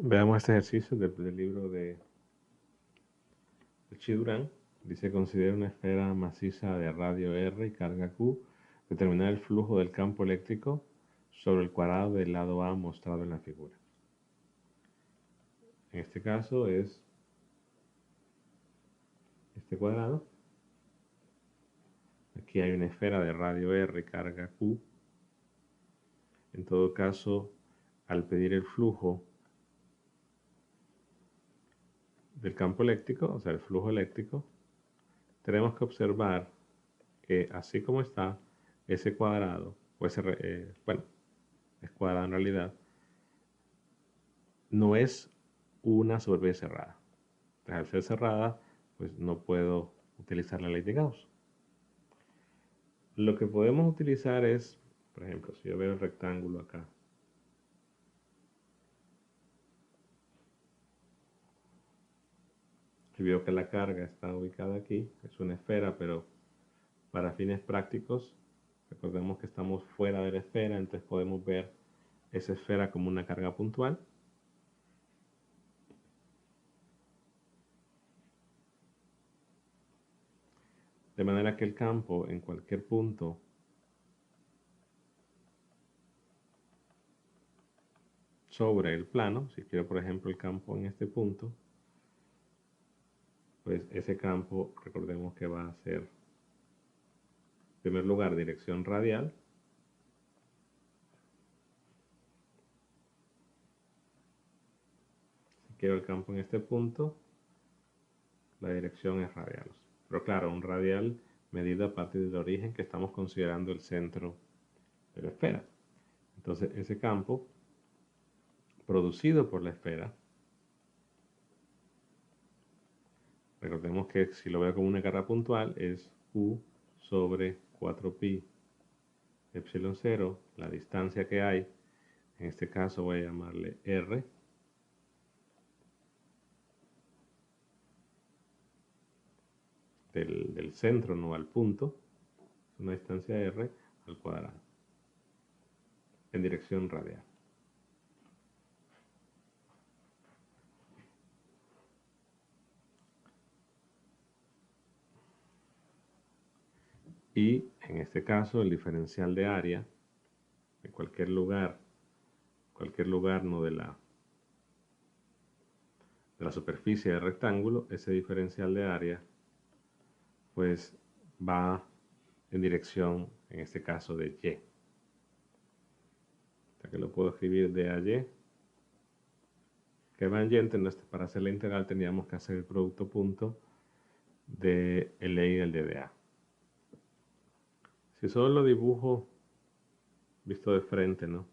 Veamos este ejercicio del libro de Chi Durán. Dice, considera una esfera maciza de radio R y carga Q, determinar el flujo del campo eléctrico sobre el cuadrado del lado A mostrado en la figura. En este caso es este cuadrado. Aquí hay una esfera de radio R y carga Q. En todo caso, al pedir el flujo del campo eléctrico, o sea, el flujo eléctrico, tenemos que observar que así como está ese cuadrado, o ese, bueno, es cuadrado en realidad, no es una superficie cerrada. Entonces, al ser cerrada, pues no puedo utilizar la ley de Gauss. Lo que podemos utilizar es, por ejemplo, si yo veo el rectángulo acá, y veo que la carga está ubicada aquí, es una esfera, pero para fines prácticos, recordemos que estamos fuera de la esfera, entonces podemos ver esa esfera como una carga puntual. De manera que el campo en cualquier punto sobre el plano, si quiero por ejemplo el campo en este punto, pues ese campo recordemos que va a ser, en primer lugar, dirección radial. Si quiero el campo en este punto, la dirección es radial. Pero claro, un radial medido a partir del origen que estamos considerando el centro de la esfera. Entonces ese campo producido por la esfera, recordemos que si lo veo como una carga puntual es Q sobre 4pi epsilon 0, la distancia que hay, en este caso voy a llamarle R, del centro, no al punto, es una distancia R al cuadrado, en dirección radial. Y en este caso el diferencial de área en cualquier lugar no de la superficie del rectángulo, ese diferencial de área pues va en dirección, en este caso, de Y. O sea que lo puedo escribir de a Y, que va en Y. Entonces, para hacer la integral teníamos que hacer el producto punto de el E y el D de A. Si solo lo dibujo visto de frente, ¿no?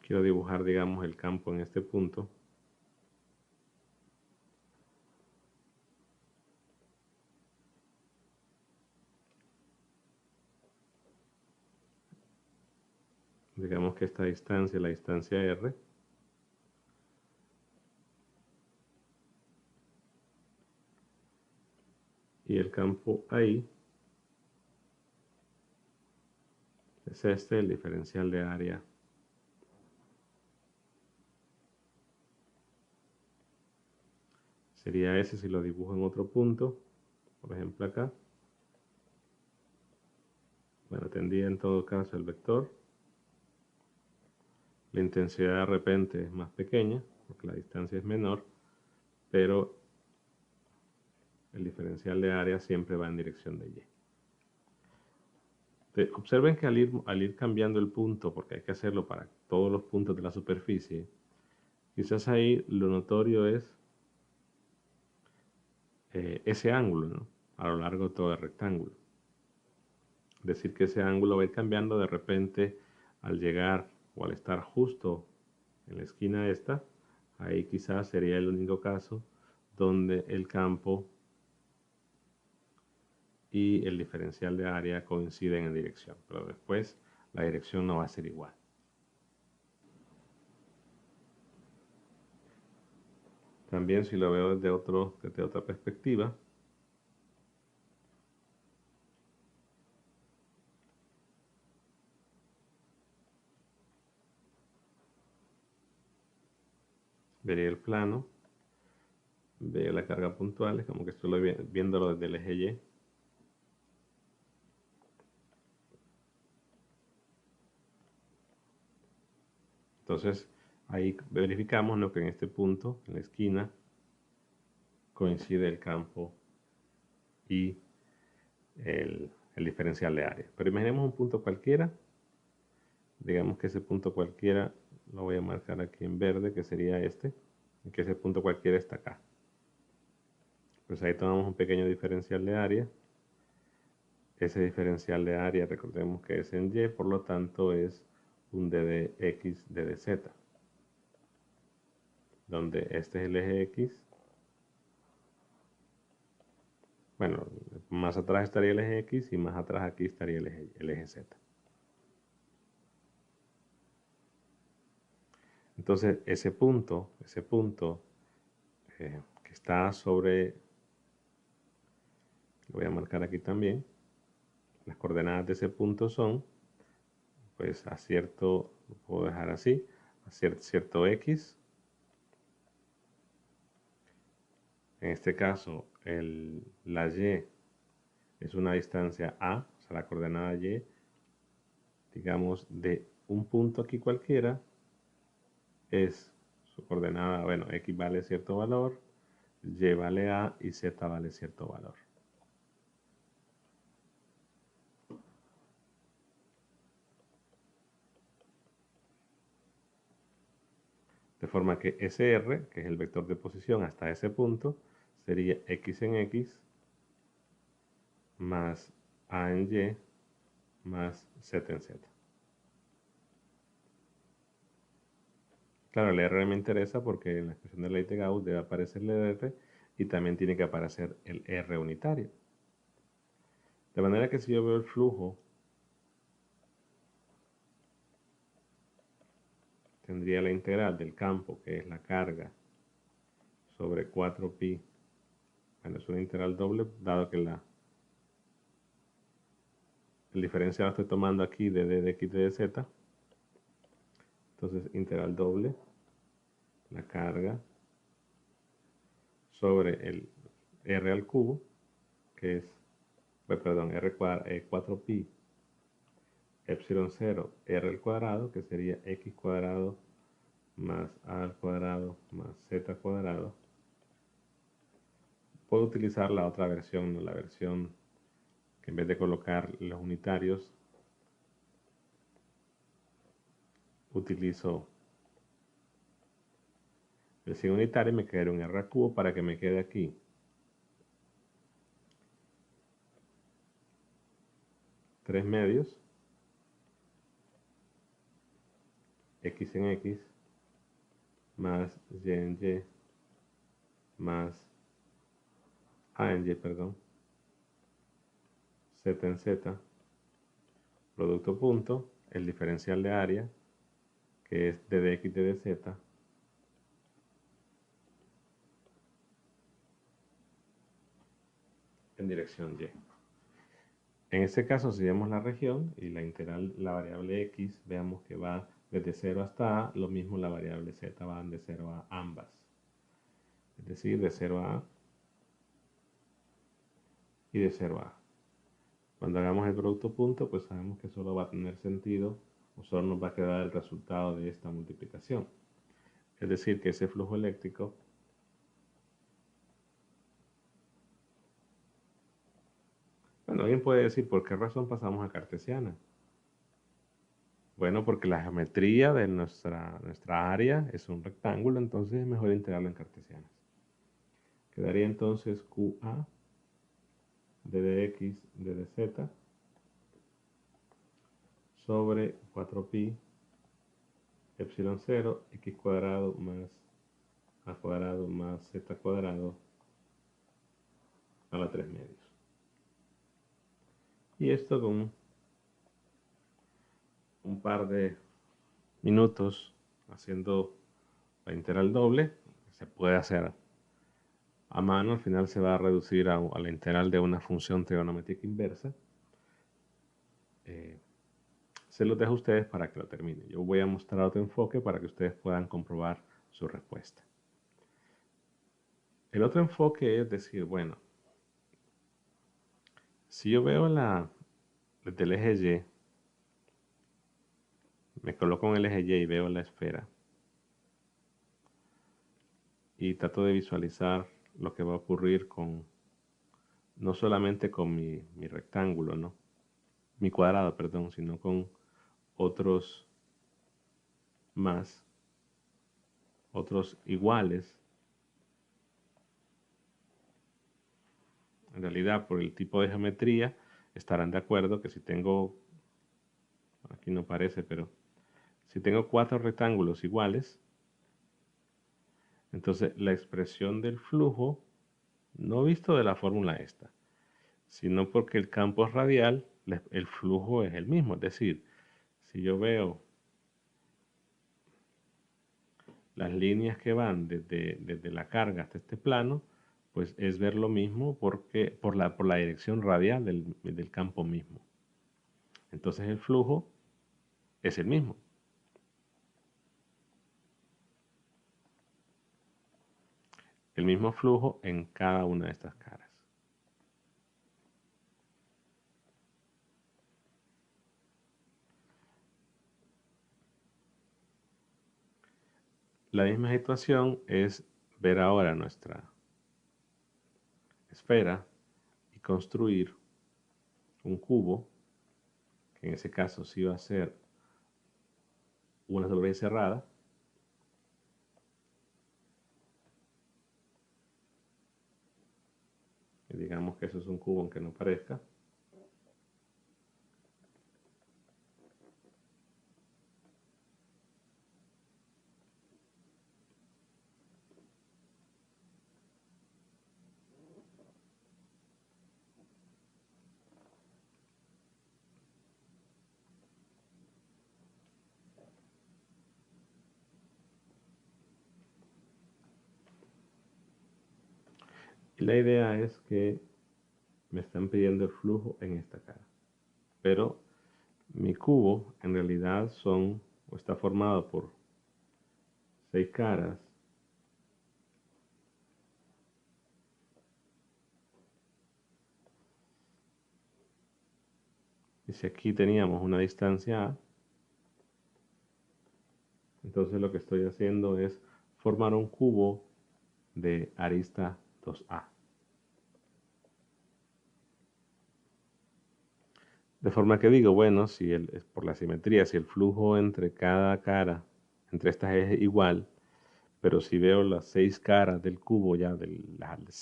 Quiero dibujar, digamos, el campo en este punto. Digamos que esta distancia es la distancia R. Y el campo ahí es este, el diferencial de área. Sería ese si lo dibujo en otro punto, por ejemplo acá. Bueno, tendría en todo caso el vector. La intensidad de repente es más pequeña, porque la distancia es menor, pero el diferencial de área siempre va en dirección de Y. Observen que al ir cambiando el punto, porque hay que hacerlo para todos los puntos de la superficie, quizás ahí lo notorio es ese ángulo, ¿no? A lo largo de todo el rectángulo. Es decir, que ese ángulo va a ir cambiando de repente al llegar o al estar justo en la esquina esta, ahí quizás sería el único caso donde el campo y el diferencial de área coinciden en dirección, pero después la dirección no va a ser igual. También si lo veo desde otra perspectiva, vería el plano, vería la carga puntual, es como que estoy viéndolo desde el eje Y. Entonces, ahí verificamos, ¿no?, que en este punto, en la esquina, coincide el campo y el diferencial de área. Pero imaginemos un punto cualquiera. Digamos que ese punto cualquiera lo voy a marcar aquí en verde, que sería este, y que ese punto cualquiera está acá. Pues ahí tomamos un pequeño diferencial de área. Ese diferencial de área, recordemos que es en Y, por lo tanto es un d de x, d de z, donde este es el eje X. Bueno, más atrás estaría el eje X y más atrás aquí estaría el eje Z. Entonces, ese punto que está sobre, lo voy a marcar aquí también, las coordenadas de ese punto son, pues a cierto, lo puedo dejar así, a cierto X. En este caso, la Y es una distancia A, o sea, la coordenada Y, digamos, de un punto aquí cualquiera, es su coordenada, bueno, X vale cierto valor, Y vale A y Z vale cierto valor. De forma que SR, que es el vector de posición hasta ese punto, sería X en X más A en Y más Z en Z. Claro, el R me interesa porque en la expresión de la ley de Gauss debe aparecer el R y también tiene que aparecer el R unitario. De manera que si yo veo el flujo, tendría la integral del campo, que es la carga, sobre 4pi. Bueno, es una integral doble, dado que el diferencial lo estoy tomando aquí de d de x de z. Entonces, integral doble, la carga, sobre el r al cubo, que es, perdón, 4pi epsilon 0 r al cuadrado, que sería x cuadrado más a al cuadrado más z cuadrado. Puedo utilizar la otra versión, la versión que en vez de colocar los unitarios, utilizo el signo unitario y me quedaría un r al cubo para que me quede aquí 3 medios, x en x, más y en y, más a en y, perdón, z en z, producto punto, el diferencial de área, que es d de x d de z, en dirección y. En este caso, si vemos la región y la integral, la variable x, veamos que va desde 0 hasta a, lo mismo la variable z va de 0 a ambas. Es decir, de 0 a y de 0 a. Cuando hagamos el producto punto, pues sabemos que solo va a tener sentido o solo nos va a quedar el resultado de esta multiplicación. Es decir, que ese flujo eléctrico bueno, alguien puede decir, ¿por qué razón pasamos a cartesiana? Bueno, porque la geometría de nuestra área es un rectángulo, entonces es mejor integrarlo en cartesianas. Quedaría entonces QA d de x d de z sobre 4pi epsilon 0 x cuadrado más a cuadrado más z cuadrado a la 3 medios. Y esto con un par de minutos haciendo la integral doble, se puede hacer a mano, al final se va a reducir a la integral de una función trigonométrica inversa. Se los dejo a ustedes para que lo terminen. Yo voy a mostrar otro enfoque para que ustedes puedan comprobar su respuesta. El otro enfoque es decir, bueno, si yo veo desde el eje Y, me coloco en el eje Y y veo la esfera y trato de visualizar lo que va a ocurrir con, no solamente con mi rectángulo, ¿no? Mi cuadrado, perdón, sino con otros más, otros iguales. En realidad, por el tipo de geometría, estarán de acuerdo que si tengo, aquí no parece, pero si tengo 4 rectángulos iguales, entonces la expresión del flujo, no visto de la fórmula esta, sino porque el campo es radial, el flujo es el mismo. Es decir, si yo veo las líneas que van desde la carga hasta este plano, pues es ver lo mismo porque, por la dirección radial del campo mismo. Entonces el flujo es el mismo. El mismo flujo en cada una de estas caras. La misma situación es ver ahora nuestra esfera y construir un cubo, que en ese caso sí va a ser una superficie cerrada. Y digamos que eso es un cubo aunque no parezca. Y la idea es que me están pidiendo el flujo en esta cara. Pero mi cubo en realidad está formado por 6 caras. Y si aquí teníamos una distancia A, entonces lo que estoy haciendo es formar un cubo de arista 2A. De forma que digo, bueno, si por la simetría, si el flujo entre cada cara, entre estas es igual, pero si veo las 6 caras del cubo ya, las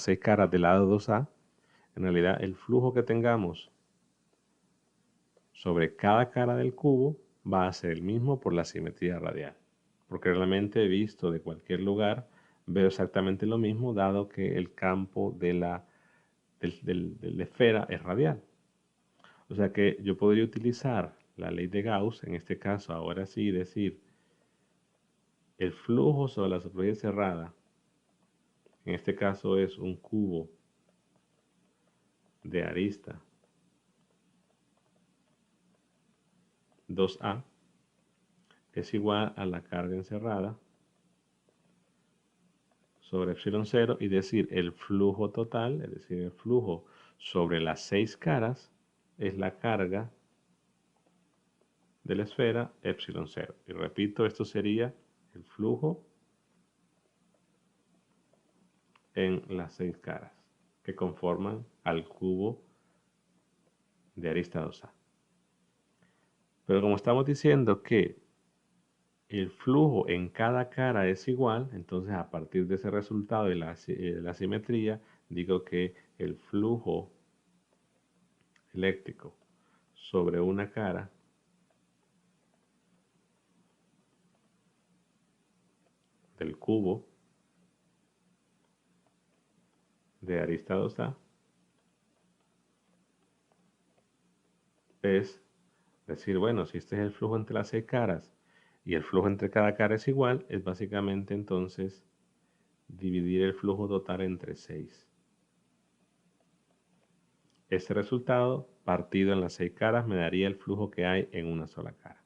6 caras del lado 2A, en realidad el flujo que tengamos sobre cada cara del cubo va a ser el mismo por la simetría radial. Porque realmente visto de cualquier lugar, veo exactamente lo mismo, dado que el campo de la esfera es radial. O sea que yo podría utilizar la ley de Gauss, en este caso ahora sí, decir el flujo sobre la superficie cerrada, en este caso es un cubo de arista 2A, es igual a la carga encerrada sobre epsilon 0 y decir el flujo total, es decir, el flujo sobre las 6 caras es la carga de la esfera epsilon 0. Y repito, esto sería el flujo en las 6 caras que conforman al cubo de arista 2A. Pero como estamos diciendo que el flujo en cada cara es igual, entonces a partir de ese resultado de la simetría, digo que el flujo eléctrico sobre una cara del cubo de arista 2A es decir, bueno, si este es el flujo entre las 6 caras y el flujo entre cada cara es igual, es básicamente entonces dividir el flujo total entre 6. Ese resultado partido en las 6 caras me daría el flujo que hay en una sola cara.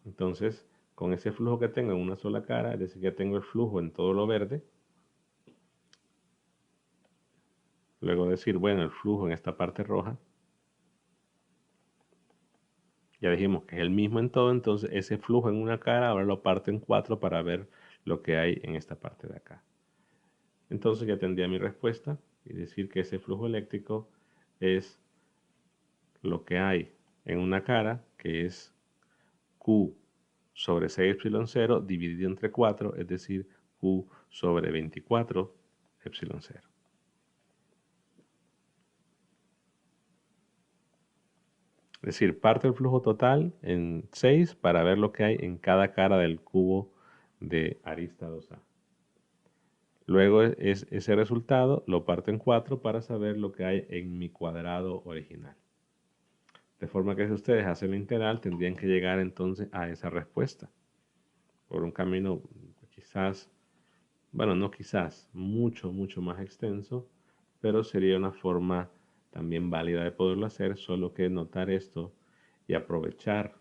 Entonces, con ese flujo que tengo en una sola cara, es decir, que tengo el flujo en todo lo verde, Luego decir, bueno, el flujo en esta parte roja, ya dijimos que es el mismo en todo, entonces ese flujo en una cara ahora lo parto en 4 para ver lo que hay en esta parte de acá. Entonces ya tendría mi respuesta y decir que ese flujo eléctrico es lo que hay en una cara, que es Q sobre 6 epsilon 0 dividido entre 4, es decir, Q sobre 24 epsilon 0. Es decir, parte el flujo total en 6 para ver lo que hay en cada cara del cubo de arista 2A. Luego ese resultado lo parto en 4 para saber lo que hay en mi cuadrado original. De forma que si ustedes hacen la integral, tendrían que llegar entonces a esa respuesta. Por un camino quizás, bueno, no quizás, mucho más extenso, pero sería una forma también válida de poderlo hacer, solo que notar esto y aprovechar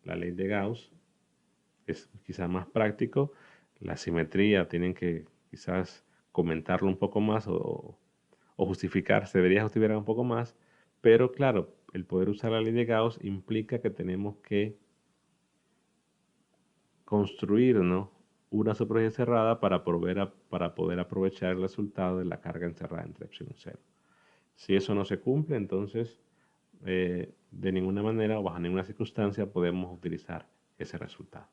la ley de Gauss es quizás más práctico. La simetría tienen que quizás comentarlo un poco más o justificarse, debería justificar un poco más, pero claro, el poder usar la ley de Gauss implica que tenemos que construir, ¿no?, una superficie cerrada para poder aprovechar el resultado de la carga encerrada entre epsilon 0. Si eso no se cumple, entonces de ninguna manera o bajo ninguna circunstancia podemos utilizar ese resultado.